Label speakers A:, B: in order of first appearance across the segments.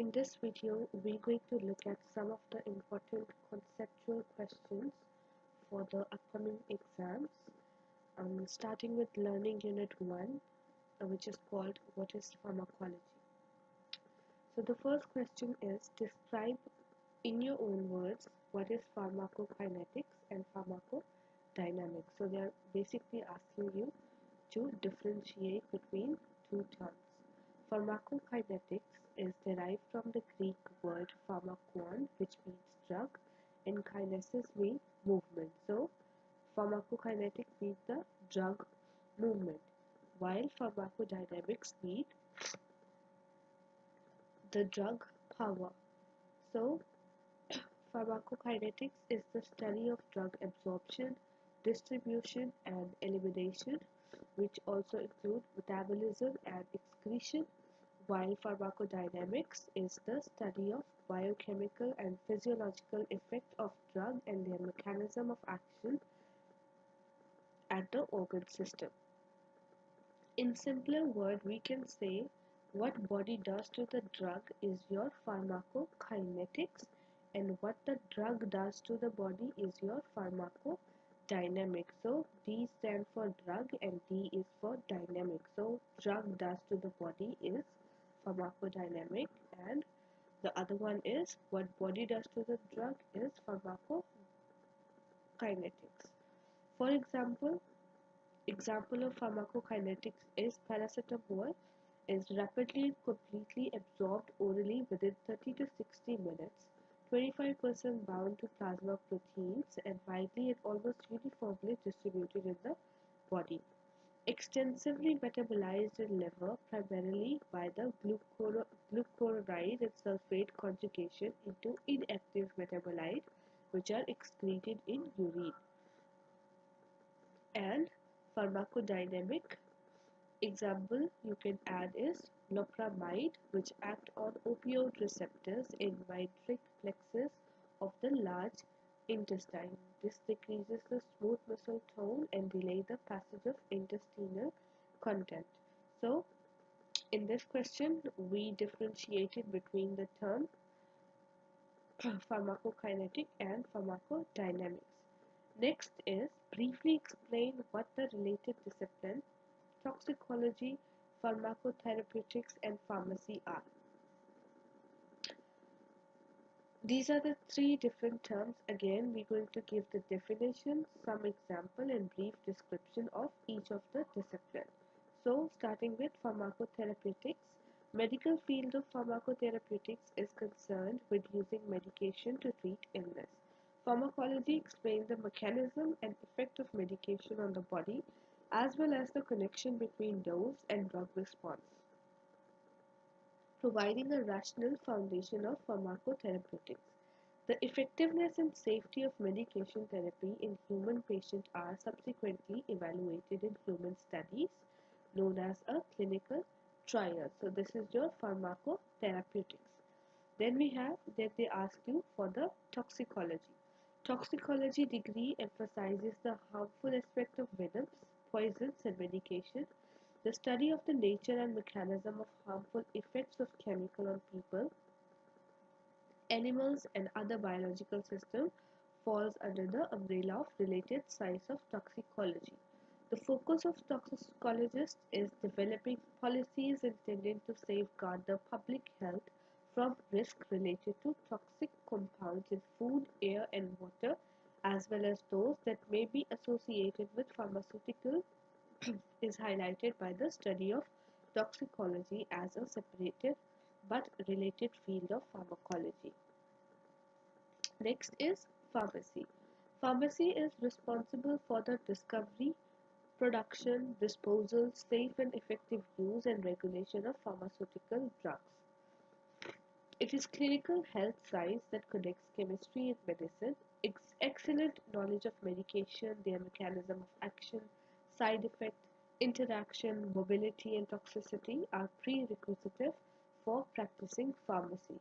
A: In this video, we're going to look at some of the important conceptual questions for the upcoming exams, starting with Learning Unit 1, which is called What is Pharmacology? So the first question is, describe in your own words what is pharmacokinetics and pharmacodynamics. So they are basically asking you to differentiate between two terms. Pharmacokinetics is derived from the Greek word pharmakon, which means drug, and kinesis means movement. So pharmacokinetics means the drug movement, while pharmacodynamics means the drug power. So pharmacokinetics is the study of drug absorption, distribution, and elimination, which also include metabolism and excretion, while pharmacodynamics is the study of biochemical and physiological effect of drug and their mechanism of action at the organ system. In simpler word, we can say what body does to the drug is your pharmacokinetics, and what the drug does to the body is your pharmacodynamics. So D stands for drug and D is for dynamic. So drug does to the body is pharmacodynamic, and the other one is what body does to the drug is pharmacokinetics. For example of pharmacokinetics is paracetamol is rapidly and completely absorbed orally within 30 to 60 minutes, 25% bound to plasma proteins, and widely and almost uniformly distributed in the body. Extensively metabolized in liver primarily by the glucuronide and sulfate conjugation into inactive metabolites, which are excreted in urine. And pharmacodynamic example you can add is loperamide, which act on opioid receptors in midriff plexus of the large intestine. This decreases the smooth muscle tone and delay the passage of intestinal content. So in this question, we differentiated between the term pharmacokinetic and pharmacodynamics. Next is briefly explain what the related discipline, toxicology, pharmacotherapeutics, and pharmacy are. These are the three different terms. Again, we're going to give the definition, some example, and brief description of each of the discipline. So, starting with pharmacotherapeutics, medical field of pharmacotherapeutics is concerned with using medication to treat illness. Pharmacology explains the mechanism and effect of medication on the body, as well as the connection between dose and drug response, providing a rational foundation of pharmacotherapeutics. The effectiveness and safety of medication therapy in human patients are subsequently evaluated in human studies known as a clinical trial. So this is your pharmacotherapeutics. Then they ask you for the toxicology. Toxicology degree emphasizes the harmful aspect of venoms, poisons, and medication. The study of the nature and mechanism of harmful effects of chemical on people, animals, and other biological systems falls under the umbrella of related science of toxicology. The focus of toxicologists is developing policies intended to safeguard the public health from risk related to toxic compounds in food, air, and water, as well as those that may be associated with pharmaceutical is highlighted by the study of toxicology as a separated but related field of pharmacology. Next is pharmacy. Pharmacy is responsible for the discovery, production, disposal, safe and effective use and regulation of pharmaceutical drugs. It is clinical health science that connects chemistry and medicine. Excellent knowledge of medication, their mechanism of action, side effect, interaction, mobility, and toxicity are prerequisites for practicing pharmacy.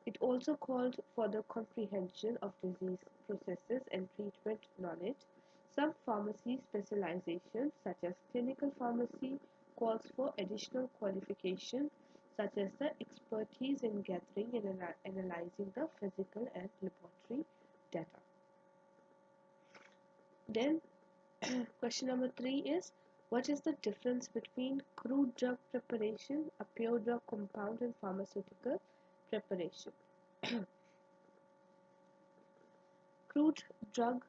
A: It also called for the comprehension of disease processes and treatment knowledge. Some pharmacy specializations, such as clinical pharmacy, calls for additional qualification such as the expertise in gathering and analyzing the physical and laboratory data. Then question number 3 is, what is the difference between crude drug preparation, a pure drug compound, and pharmaceutical preparation? Crude drug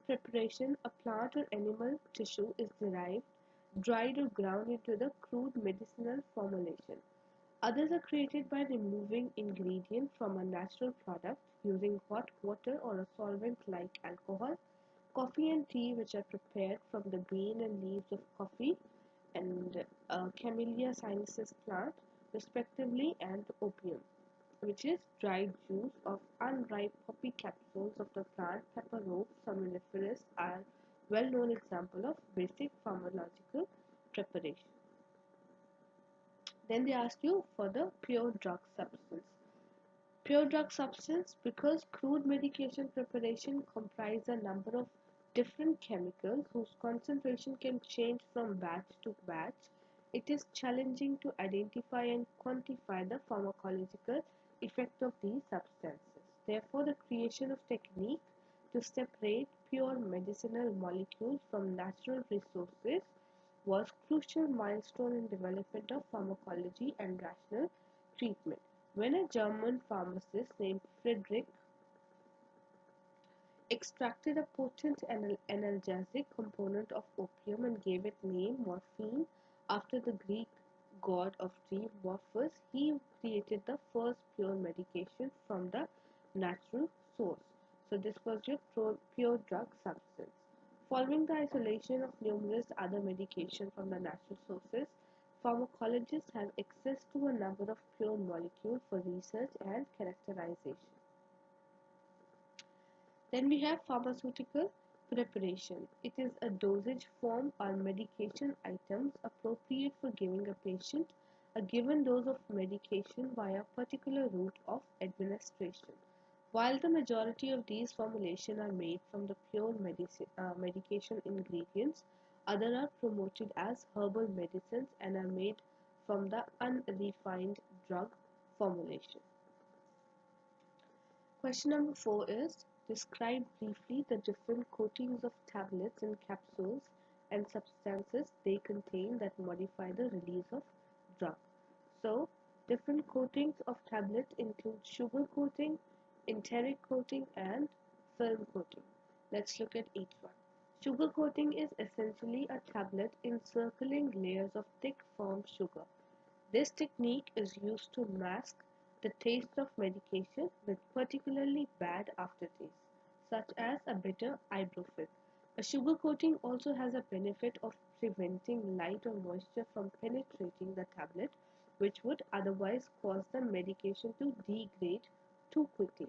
A: preparation, a plant or animal tissue is derived, dried or ground into the crude medicinal formulation. Others are created by removing ingredient from a natural product using hot water or a solvent like alcohol. Coffee and tea, which are prepared from the grain and leaves of coffee and Camellia sinensis plant, respectively, and opium, which is dried juice of unripe poppy capsules of the plant Peperomia somniferus, are well-known example of basic pharmacological preparation. Then they ask you for the pure drug substance. Pure drug substance, because crude medication preparation comprise a number of different chemicals whose concentration can change from batch to batch, it is challenging to identify and quantify the pharmacological effect of these substances. Therefore, the creation of technique to separate pure medicinal molecules from natural resources was crucial milestone in development of pharmacology and rational treatment. When a German pharmacist named Friedrich extracted a potent analgesic component of opium and gave it name morphine after the Greek god of dream Morpheus, he created the first pure medication from the natural source. So this was your pure drug substance. Following the isolation of numerous other medications from the natural sources, pharmacologists have access to a number of pure molecules for research and characterization. Then we have pharmaceutical preparation. It is a dosage form or medication items appropriate for giving a patient a given dose of medication via a particular route of administration. While the majority of these formulations are made from the pure medication ingredients, others are promoted as herbal medicines and are made from the unrefined drug formulation. Question number 4 is, describe briefly the different coatings of tablets and capsules and substances they contain that modify the release of drug. So, different coatings of tablets include sugar coating, enteric coating, and film coating. Let's look at each one. Sugar coating is essentially a tablet encircling layers of thick firm sugar. This technique is used to mask the taste of medication with particularly bad aftertaste, such as a bitter ibuprofen. A sugar coating also has a benefit of preventing light or moisture from penetrating the tablet, which would otherwise cause the medication to degrade too quickly.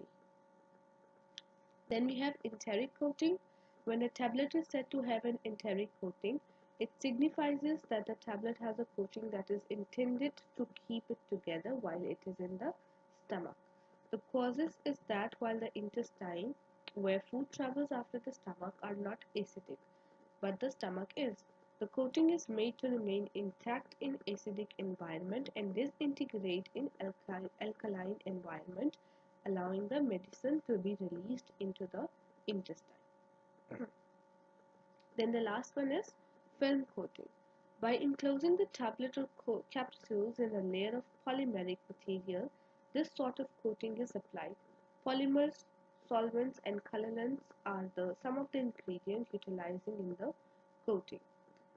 A: Then we have enteric coating. When a tablet is said to have an enteric coating, it signifies that the tablet has a coating that is intended to keep it together while it is in the stomach. The causes is that while the intestine, where food travels after the stomach, are not acidic, but the stomach is. The coating is made to remain intact in acidic environment and disintegrate in alkaline environment, allowing the medicine to be released into the intestine. Then the last one is film coating. By enclosing the tablet or capsules in a layer of polymeric material, this sort of coating is applied. Polymers, solvents, and colorants are some of the ingredients utilizing in the coating.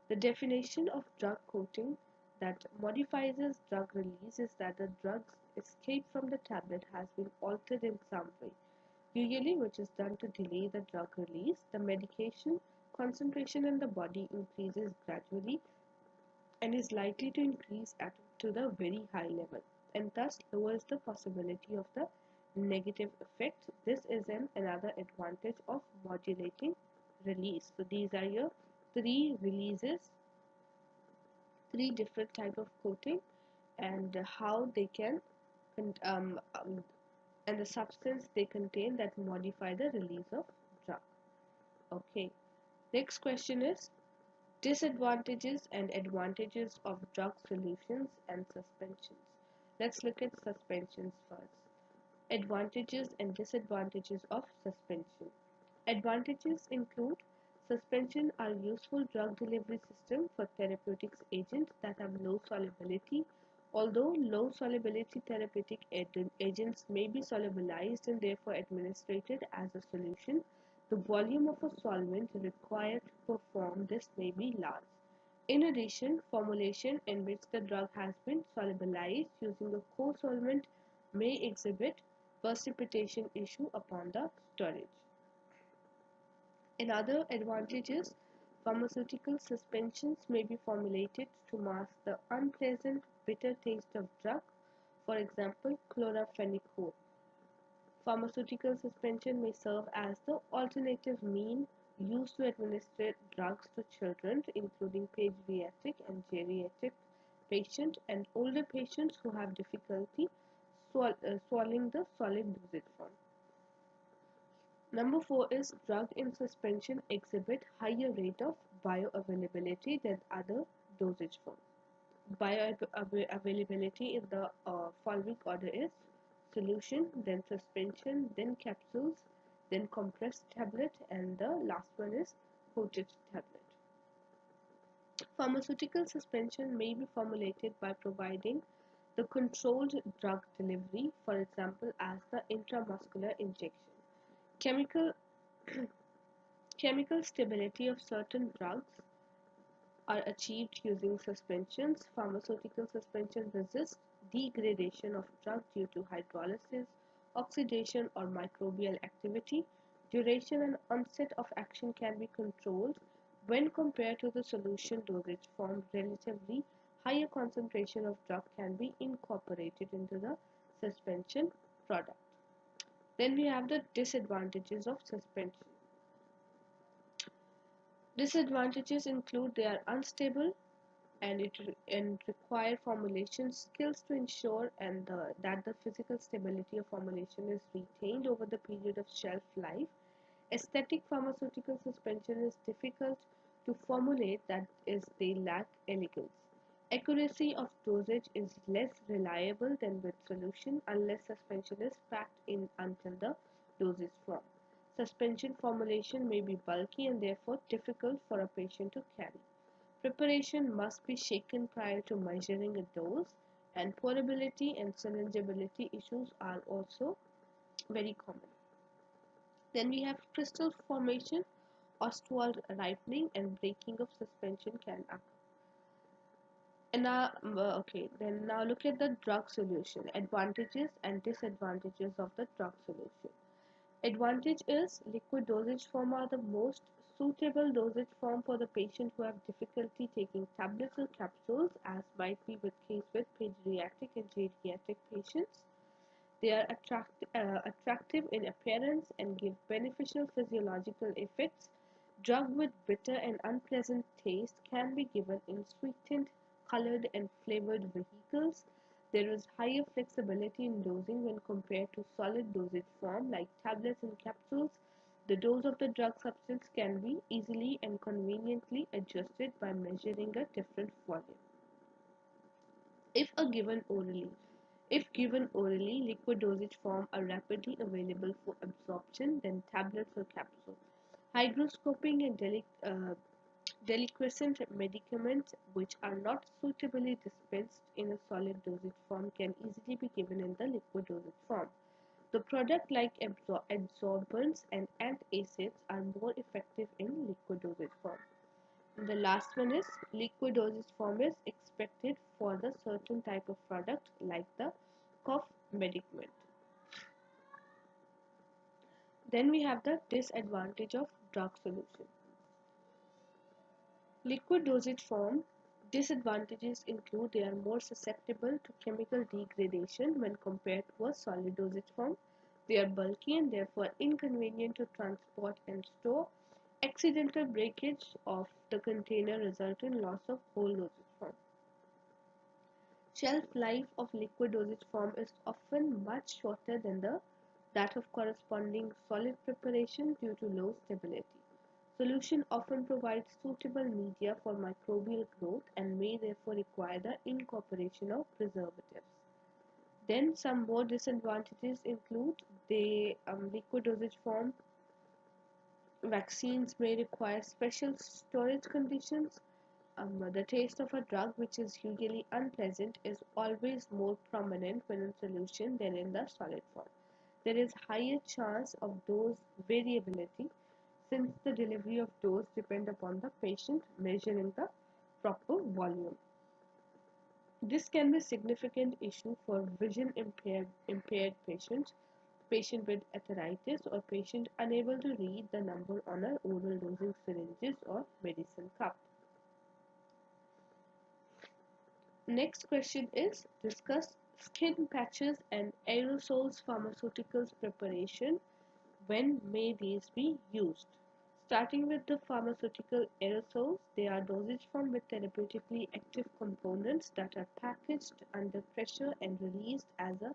A: The definition of drug coating that modifies drug release is that the drug's escape from the tablet has been altered in some way, usually which is done to delay the drug release. The medication concentration in the body increases gradually and is likely to increase to the very high level, and thus lowers the possibility of the negative effect. This is another advantage of modulating release. So these are your three releases, three different type of coating, and how they can and the substance they contain that modify the release of drug. Okay, next question is, Disadvantages and advantages of drug solutions and suspensions. Let's look at suspensions first. Advantages and disadvantages of suspension. Advantages include suspension are useful drug delivery system for therapeutics agents that have low solubility. Although low solubility therapeutic agents may be solubilized and therefore administered as a solution, the volume of a solvent required to perform this may be large. In addition, formulation in which the drug has been solubilized using a co-solvent may exhibit precipitation issue upon the storage. Another advantage is pharmaceutical suspensions may be formulated to mask the unpleasant bitter taste of drug, for example, chloramphenicol. Pharmaceutical suspension may serve as the alternative mean used to administer drugs to children, including pediatric and geriatric patients and older patients who have difficulty swallowing the solid dosage form. Number 4 is drug in suspension exhibit higher rate of bioavailability than other dosage forms. Bioavailability in the following order is solution, then suspension, then capsules, then compressed tablet, and the last one is coated tablet. Pharmaceutical suspension may be formulated by providing the controlled drug delivery, for example, as the intramuscular injection. Chemical stability of certain drugs are achieved using suspensions. Pharmaceutical suspension resists degradation of drug due to hydrolysis, oxidation, or microbial activity. Duration and onset of action can be controlled when compared to the solution dosage form. Relatively higher concentration of drug can be incorporated into the suspension product. Then we have the disadvantages of suspension. Disadvantages include they are unstable and require formulation skills to ensure that the physical stability of formulation is retained over the period of shelf life. Aesthetic pharmaceutical suspension is difficult to formulate, that is, they lack elegance. Accuracy of dosage is less reliable than with solution unless suspension is packed in until the dosage form. Suspension formulation may be bulky and therefore difficult for a patient to carry. Preparation must be shaken prior to measuring a dose, and portability and syringeability issues are also very common. Then we have crystal formation, Ostwald ripening, and breaking of suspension can occur. And now look at the drug solution, advantages and disadvantages of the drug solution. Advantage is liquid dosage form are the most suitable dosage form for the patient who have difficulty taking tablets or capsules, as might be the case with pediatric and geriatric patients. They are attractive in appearance and give beneficial physiological effects. Drug with bitter and unpleasant taste can be given in sweetened, colored, and flavored vehicles. There is higher flexibility in dosing when compared to solid dosage form like tablets and capsules. The dose of the drug substance can be easily and conveniently adjusted by measuring a different volume. If given orally, liquid dosage form are rapidly available for absorption than tablets or capsules. Hygroscoping and deliquescent medicaments which are not suitably dispensed in a solid dosage form can easily be given in the liquid dosage form. The product like adsorbents and antacids are more effective in liquid dosage form. And the last one is liquid dosage form is expected for the certain type of product like the cough medicament. Then we have the disadvantage of drug solution. Liquid dosage form disadvantages include they are more susceptible to chemical degradation when compared to a solid dosage form. They are bulky and therefore inconvenient to transport and store. Accidental breakage of the container result in loss of whole dosage form. Shelf life of liquid dosage form is often much shorter than that of corresponding solid preparation due to low stability. Solution often provides suitable media for microbial growth and may therefore require the incorporation of preservatives. Then some more disadvantages include the liquid dosage form. Vaccines may require special storage conditions. The taste of a drug, which is usually unpleasant, is always more prominent when in solution than in the solid form. There is higher chance of dose variability since the delivery of dose depend upon the patient measuring the proper volume. This can be a significant issue for vision impaired patients, patient with arthritis, or patient unable to read the number on an oral dosing syringes or medicine cup. Next question is discuss skin patches and aerosols pharmaceuticals preparation. When may these be used? Starting with the pharmaceutical aerosols, they are dosage forms with therapeutically active components that are packaged under pressure and released as a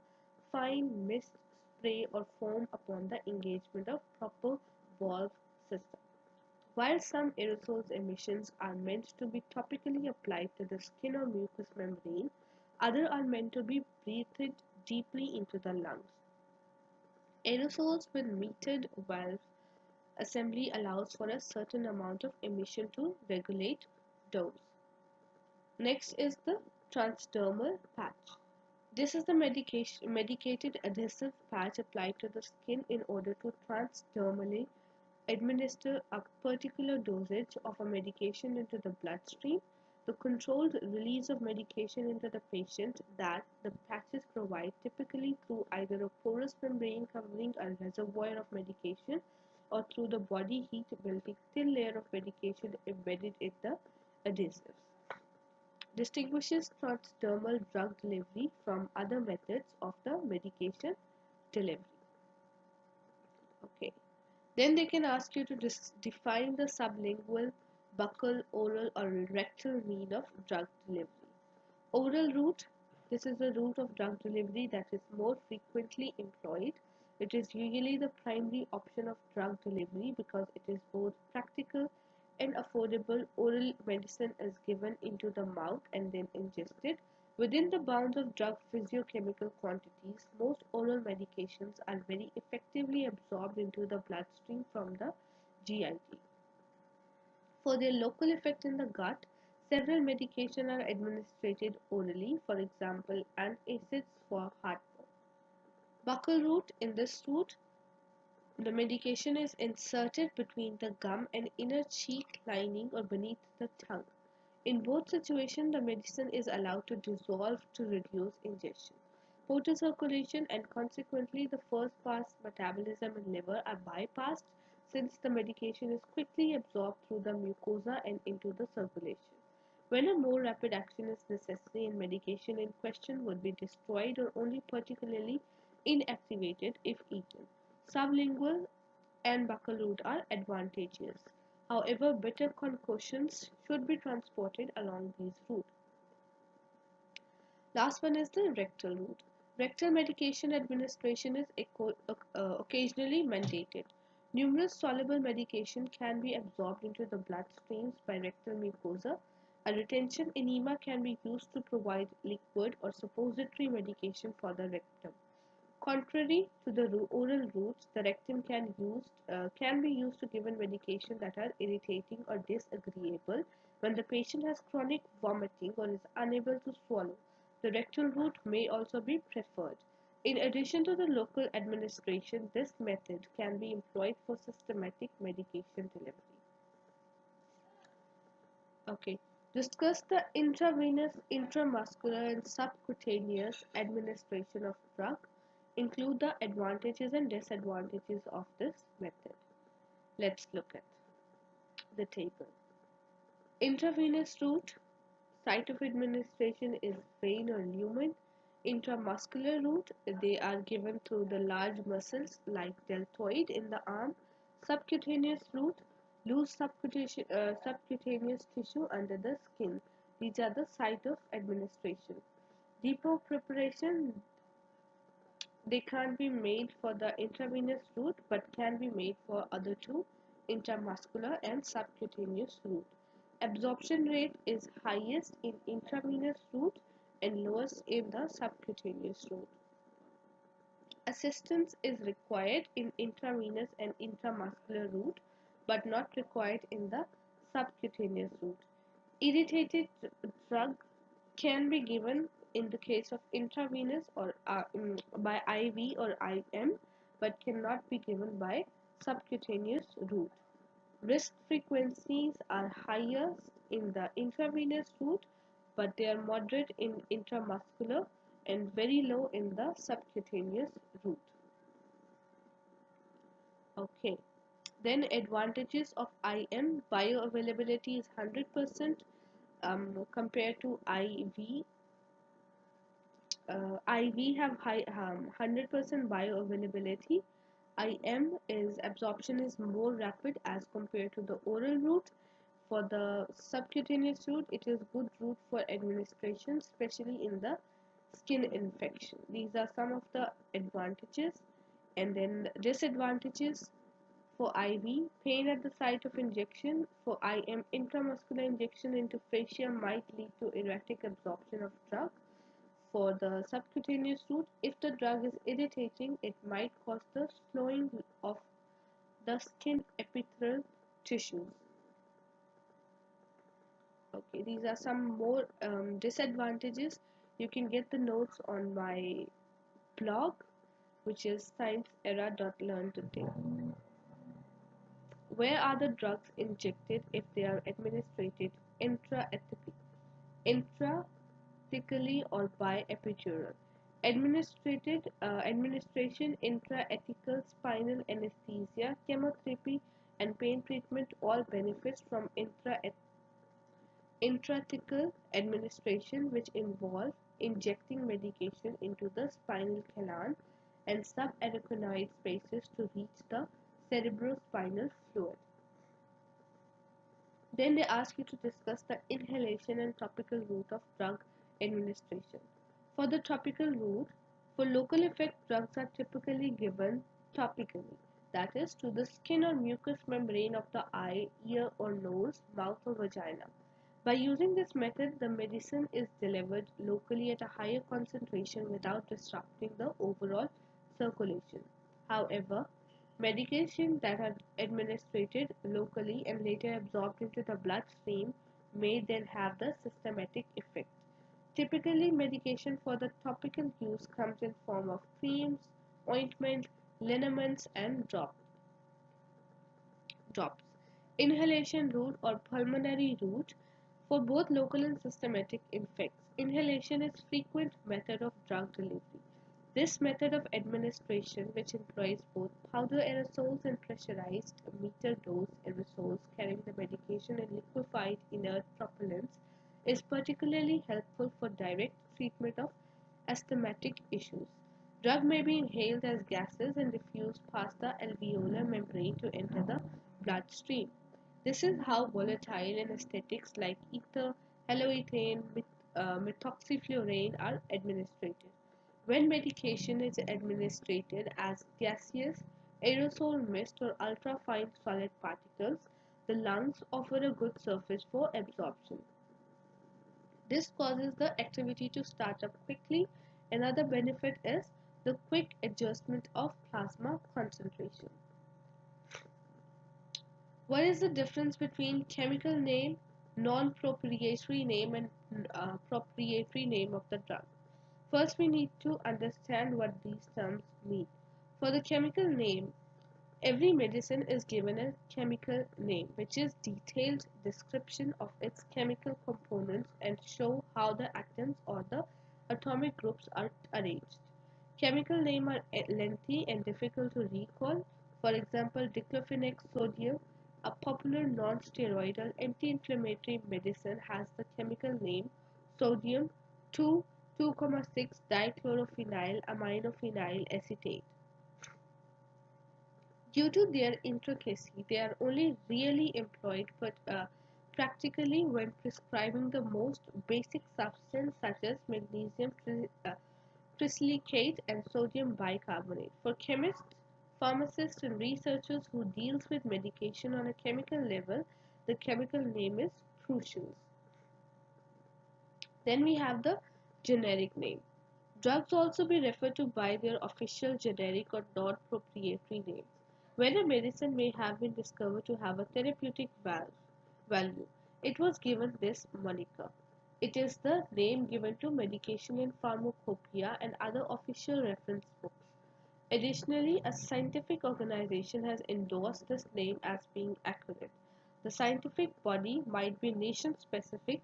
A: fine mist, spray, or foam upon the engagement of proper valve system. While some aerosols emissions are meant to be topically applied to the skin or mucous membrane, others are meant to be breathed deeply into the lungs. Aerosols with metered valve assembly allows for a certain amount of emission to regulate dose. Next is the transdermal patch. This is the medicated adhesive patch applied to the skin in order to transdermally administer a particular dosage of a medication into the bloodstream. The controlled release of medication into the patient that the patches provide, typically through either a porous membrane covering a reservoir of medication or through the body heat building thin layer of medication embedded in the adhesives, distinguishes transdermal drug delivery from other methods of the medication delivery. Okay. Then they can ask you to define the sublingual, buccal, oral, or rectal mean of drug delivery. Oral route. This is the route of drug delivery that is more frequently employed. It is usually the primary option of drug delivery because it is both practical and affordable. Oral medicine is given into the mouth and then ingested. Within the bounds of drug physiochemical quantities, most oral medications are very effectively absorbed into the bloodstream from the GIT. For their local effect in the gut, several medications are administered orally, for example, antacids for heartburn. Buccal route. In this route, the medication is inserted between the gum and inner cheek lining or beneath the tongue. In both situations, the medicine is allowed to dissolve to reduce ingestion. Portal circulation and consequently the first pass metabolism in liver are bypassed since the medication is quickly absorbed through the mucosa and into the circulation. When a more rapid action is necessary and medication in question would be destroyed or only particularly inactivated if eaten. Sublingual and buccal route are advantageous. However, better concoctions should be transported along these routes. Last one is the rectal route. Rectal medication administration is occasionally mandated. Numerous soluble medication can be absorbed into the bloodstreams by rectal mucosa. A retention enema can be used to provide liquid or suppository medication for the rectum. Contrary to the oral routes, the rectum can be used to given medication that are irritating or disagreeable when the patient has chronic vomiting or is unable to swallow. The rectal route may also be preferred. In addition to the local administration, this method can be employed for systematic medication delivery. Okay, discuss the intravenous, intramuscular, and subcutaneous administration of drug. Include the advantages and disadvantages of this method. Let's look at the table. Intravenous route, site of administration is vein or lumen. Intramuscular route, they are given through the large muscles like deltoid in the arm. Subcutaneous route, loose subcutaneous tissue under the skin. These are the site of administration. Depot preparation, they can't be made for the intravenous route but can be made for other two intramuscular and subcutaneous route. Absorption rate is highest in intravenous route and lowest in the subcutaneous route. Assistance is required in intravenous and intramuscular route but not required in the subcutaneous route. Irritated drug can be given in the case of intravenous or by IV or IM but cannot be given by subcutaneous route. Risk frequencies are highest in the intravenous route but they are moderate in intramuscular and very low in the subcutaneous route. Okay. Then advantages of IM: bioavailability is 100% compared to IV. IV have high 100% bioavailability. IM is absorption is more rapid as compared to the oral route. For the subcutaneous route, it is good route for administration, especially in the skin infection. These are some of the advantages. And then disadvantages: for IV, pain at the site of injection. For IM, intramuscular injection into fascia might lead to erratic absorption of drug. For the subcutaneous route, if the drug is irritating, it might cause the slowing of the skin epithelial tissues. Okay, these are some more disadvantages. You can get the notes on my blog, which is sciencera.learntoday. Where are the drugs injected if they are administered intraethically, intrathecally or by epidural? Administration intrathecal spinal anesthesia, chemotherapy, and pain treatment all benefits from intrathecal administration, which involve injecting medication into the spinal canal and subarachnoid spaces to reach the cerebrospinal fluid. Then they ask you to discuss the inhalation and topical route of drug administration. For the topical route, for local effect, drugs are typically given topically, that is, to the skin or mucous membrane of the eye, ear or nose, mouth or vagina. By using this method, the medicine is delivered locally at a higher concentration without disrupting the overall circulation. However, medications that are administered locally and later absorbed into the bloodstream may then have the systemic effect. Typically, medication for the topical use comes in form of creams, ointment, liniments, and drops. Inhalation route or pulmonary route: for both local and systemic effects, inhalation is frequent method of drug delivery. This method of administration, which employs both powder aerosols and pressurized meter dose aerosols carrying the medication in liquefied inert propellants, is particularly helpful for direct treatment of asthmatic issues. Drug may be inhaled as gases and diffused past the alveolar membrane to enter the bloodstream. This is how volatile anesthetics like ether, haloethane, methoxyflurane are administered. When medication is administered as gaseous, aerosol mist or ultrafine solid particles, the lungs offer a good surface for absorption. This causes the activity to start up quickly. Another benefit is the quick adjustment of plasma concentration. What is the difference between chemical name, non-proprietary name, and proprietary name of the drug? First, we need to understand what these terms mean. For the chemical name, every medicine is given a chemical name, which is detailed description of its chemical components and show how the atoms or the atomic groups are arranged. Chemical names are lengthy and difficult to recall. For example, diclofenac sodium, a popular non-steroidal anti-inflammatory medicine, has the chemical name sodium 2,6 dichlorophenyl aminophenyl acetate. Due to their intricacy, they are only really employed practically when prescribing the most basic substance such as magnesium crystallicate and sodium bicarbonate. For chemists, Pharmacists and researchers who deals with medication on a chemical level, the chemical name is crucial. Then we have the generic name. Drugs also be referred to by their official generic or non-proprietary names. When a medicine may have been discovered to have a therapeutic value, it was given this moniker. It is the name given to medication in pharmacopoeia and other official reference books. Additionally, a scientific organization has endorsed this name as being accurate. The scientific body might be nation-specific,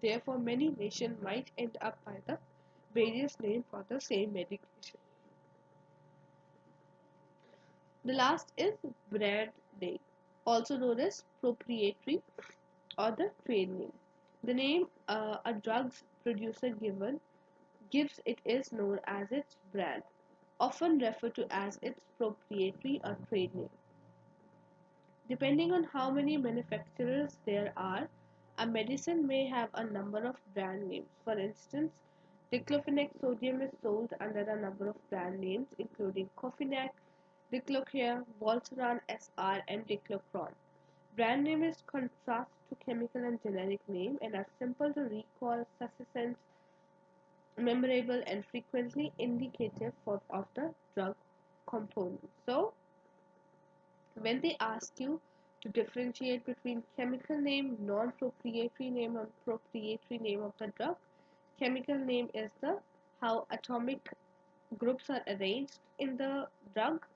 A: therefore many nations might end up by the various names for the same medication. The last is brand name, also known as proprietary or the trade name. The name a drug's producer gives it is known as its brand, often referred to as its proprietary or trade name. Depending on how many manufacturers there are, a medicine may have a number of brand names. For instance, diclofenac sodium is sold under a number of brand names including Cofenac, Diclocare, Voltaren SR, and Diclocron. Brand name is contrast to chemical and generic name and are simple to recall, succinct, memorable, and frequently indicative of the drug component. So, when they ask you to differentiate between chemical name, non-proprietary name, and proprietary name of the drug, chemical name is the how atomic groups are arranged in the drug.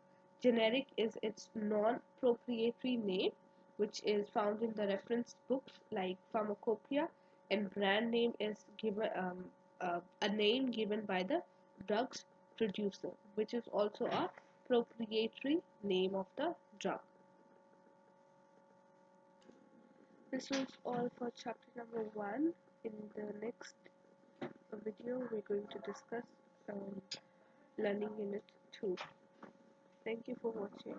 A: Generic is its non-proprietary name, which is found in the reference books like Pharmacopoeia, and brand name is given a name given by the drug's producer, which is also a proprietary name of the drug. This was all for chapter number 1. In the next video, we're going to discuss learning unit 2. Thank you for watching.